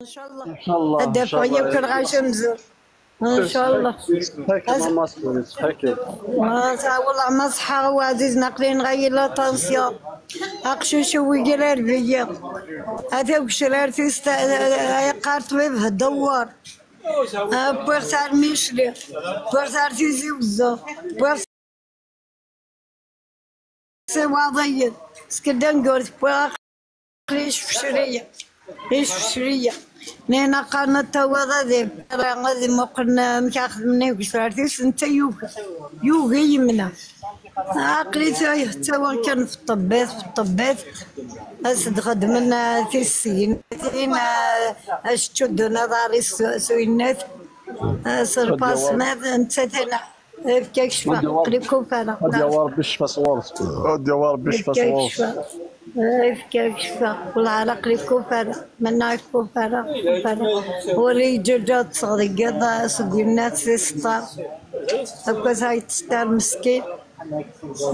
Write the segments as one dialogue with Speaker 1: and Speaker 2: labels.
Speaker 1: ان شاء الله.
Speaker 2: ان شاء الله ان
Speaker 1: هداك
Speaker 2: شاء
Speaker 1: ويا
Speaker 2: الله.
Speaker 1: كل غاش نزور ان شاء الله.
Speaker 2: هاك ماما سويت هاك.
Speaker 1: والله ما صحة وعزيز ناقلين نغير لا طنسيون اقشوش ويقرا بيا هذا وشرار تيست قارت بيه الدوار بوغتار ميشلي بوغتار تيزي وزو بوغتار واضية سكدن قلت بوغ ليش في شرية ليش في شرية نينا قارنا توا غادي غادي مقرنا مكاخذ مني وشرارتيس انت يوغا يمنا عقلي توا كان في الطبات اسد خدمنا تيسين اشتو نظري سوينات سرباس ماذا انت تنا فكاك شفا قريكو فانا
Speaker 2: هادي هو ربي شفا صورت هادي هو ربي شفا صورت
Speaker 1: فكاك شفا والعرق ليكو فانا منا يكو فانا ولي جوجات صغيرة صغيرنات في ستار هكا هاي تستار مسكين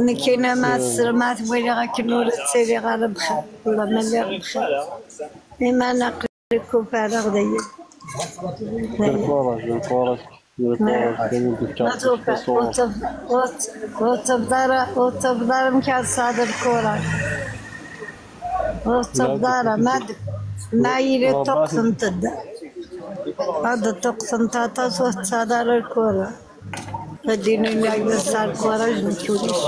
Speaker 1: نكينا مع السلامات وين غاكنور تسيري غير بخير والله ملي بخير إما نقلكو فارغ داير وتبدار مكان صادر الكورة وتبدار ما يريد تقسم تدا هذا تقسم تاتا صادر الكورة فدينا اللي يبصر الكورة جنتوليش